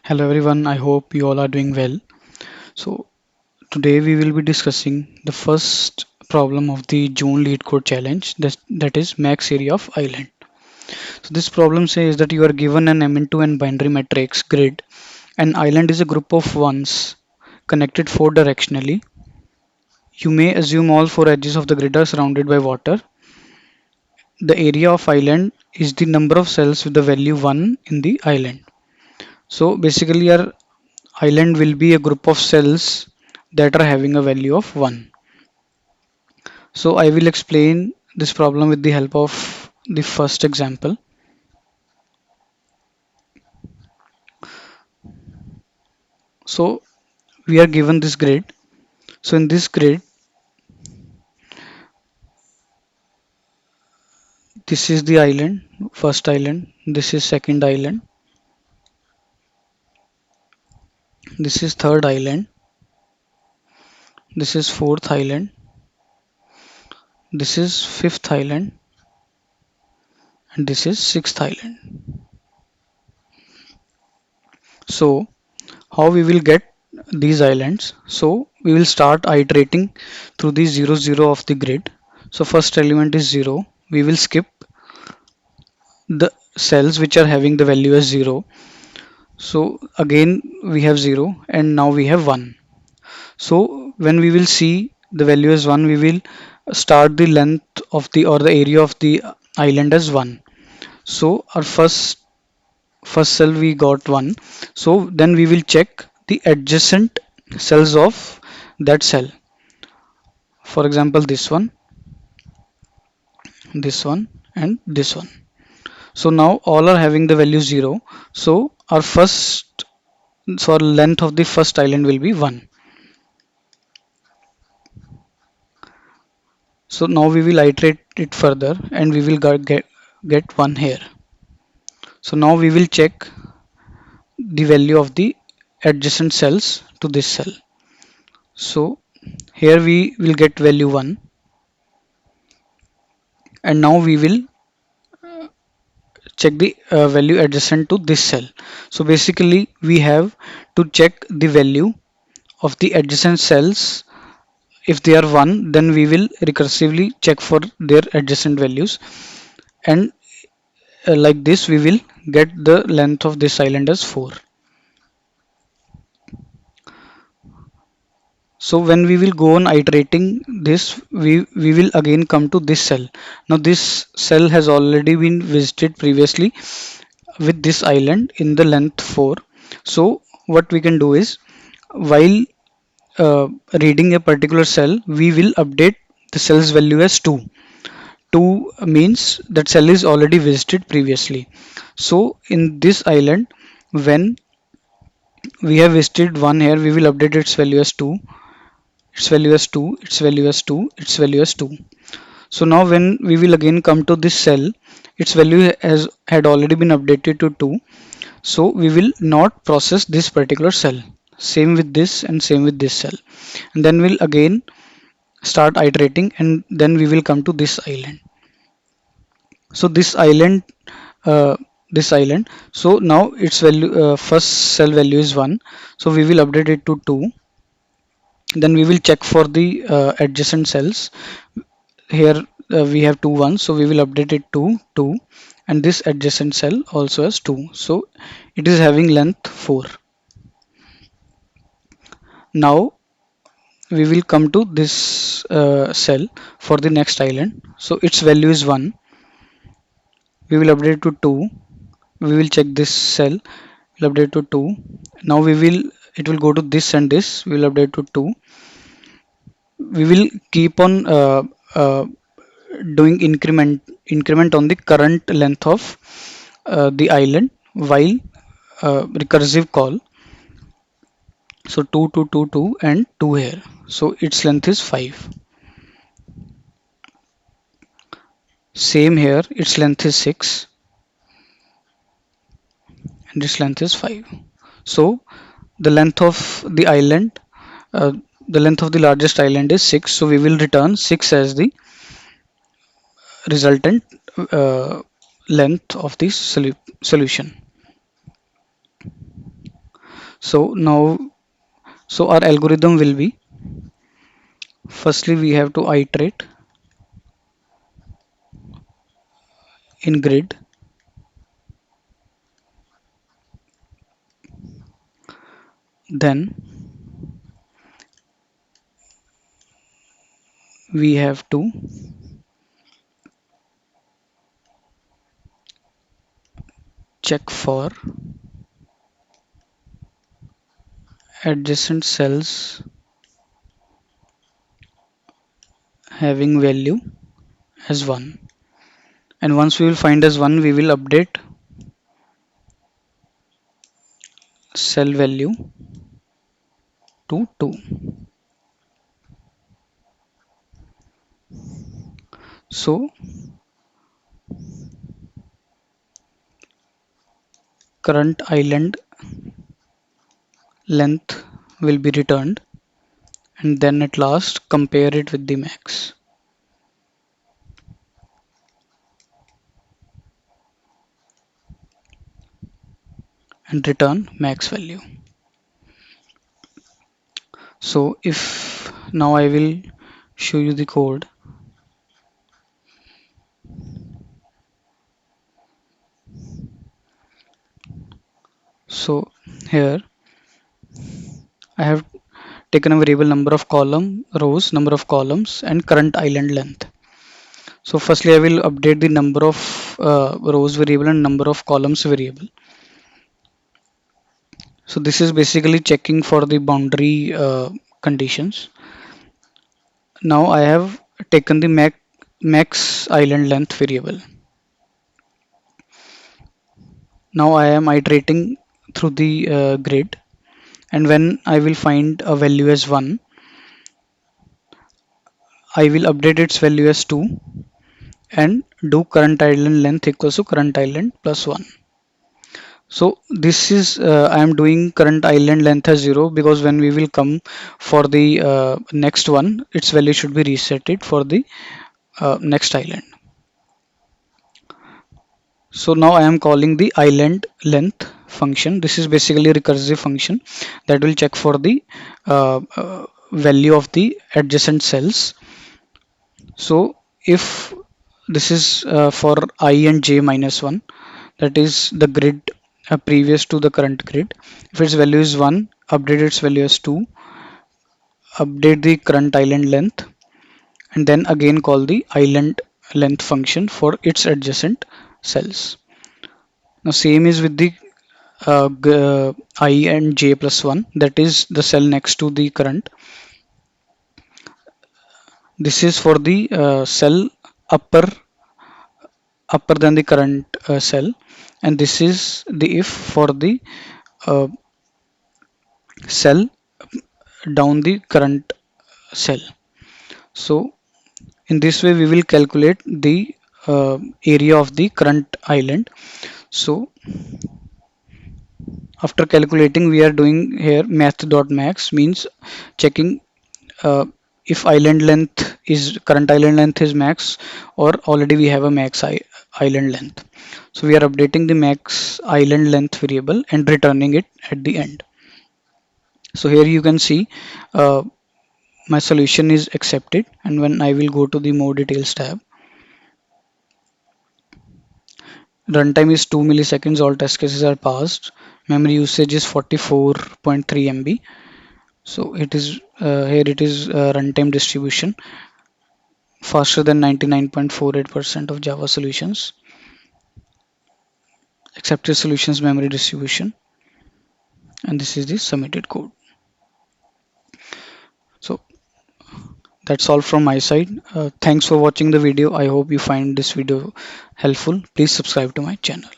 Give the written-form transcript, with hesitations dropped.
Hello everyone, I hope you all are doing well. So today we will be discussing the first problem of the June Lead Code Challenge, that is max area of island. So this problem says that you are given an M into N binary matrix grid. An island is a group of ones connected four directionally. You may assume all four edges of the grid are surrounded by water. The area of island is the number of cells with the value 1 in the island. So basically our island will be a group of cells that are having a value of 1. So I will explain this problem with the help of the first example. So we are given this grid. So in this grid, this is the island, first island, this is second island, this is third island, this is fourth island, this is fifth island, and this is sixth island. So how we will get these islands? So we will start iterating through the 0 0 of the grid. So first element is 0. We will skip the cells which are having the value as 0. So again we have 0 and now we have 1. So when we will see the value as 1, we will start the length of the or the area of the island as 1. So our first cell we got 1. So then we will check the adjacent cells of that cell. For example, this one, and this one. So now all are having the value 0. So our first, so our length of the first island will be 1. So now we will iterate it further and we will get 1 here. So now we will check the value of the adjacent cells to this cell. So here we will get value 1 and now we will check the value adjacent to this cell. So basically we have to check the value of the adjacent cells. If they are 1, then we will recursively check for their adjacent values, and like this we will get the length of this island as 4. So when we will go on iterating this, we will again come to this cell. Now this cell has already been visited previously with this island in the length 4. So what we can do is, while uh, reading a particular cell, we will update the cell's value as 2. 2 means that cell is already visited previously. So in this island, when we have visited 1 here, we will update its value as 2, its value as 2, its value as 2, its value as 2. So now when we will again come to this cell, its value has had already been updated to 2. So we will not process this particular cell. Same with this and same with this cell. And then we'll again start iterating and then we will come to this island. So uh, this island, so now its value, first cell value is 1. So we will update it to 2. Then we will check for the adjacent cells. Here we have 2 1, so we will update it to 2, and this adjacent cell also has 2, so it is having length 4. Now we will come to this cell for the next island. So its value is 1. We will update to 2. We will check this cell. We'll update to 2. Now it will go to this and this. We will update to 2. We will keep on doing increment on the current length of the island while recursive call. So 2 2 2 2 and 2 here. So its length is 5. Same here, its length is 6 and its length is 5. So the length of the island, uh, the length of the largest island is 6. So we will return 6 as the resultant length of the solution. So now, so our algorithm will be, firstly we have to iterate in grid, then we have to check for adjacent cells having value as 1, and once we will find as 1 we will update cell value to 2. So current island length will be returned, and then at last compare it with the max and return max value. So if now I will show you the code. So here I have taken a variable number of rows, number of columns, and current island length. So firstly I will update the number of rows variable and number of columns variable. So this is basically checking for the boundary conditions. Now I have taken the max island length variable. Now I am iterating through the grid, and when I will find a value as 1, I will update its value as 2 and do current island length equals to current island plus 1. So this is I am doing current island length as 0 because when we will come for the next one, its value should be resetted for the next island. So now I am calling the island length function. This is basically a recursive function that will check for the value of the adjacent cells. So if this is for I and j minus 1, that is the grid previous to the current grid. If its value is 1, update its value as 2, update the current island length, and then again call the island length function for its adjacent cells. Now same is with the I and j plus 1, that is the cell next to the current. This is for the cell upper upper than the current cell, and this is the if for the uh, cell down the current cell. So in this way we will calculate the area of the current island. So after calculating, we are doing here math.max, means checking uh, if island length is current island length is max, or already we have a island length. So we are updating the max island length variable and returning it at the end. So here you can see uh, my solution is accepted, and when I will go to the more details tab, runtime is 2 milliseconds, all test cases are passed, memory usage is 44.3 MB. So it is here it is runtime distribution faster than 99.48% of Java solutions, accepted solutions memory distribution, and this is the submitted code. So that's all from my side. Thanks for watching the video. I hope you find this video helpful. Please subscribe to my channel.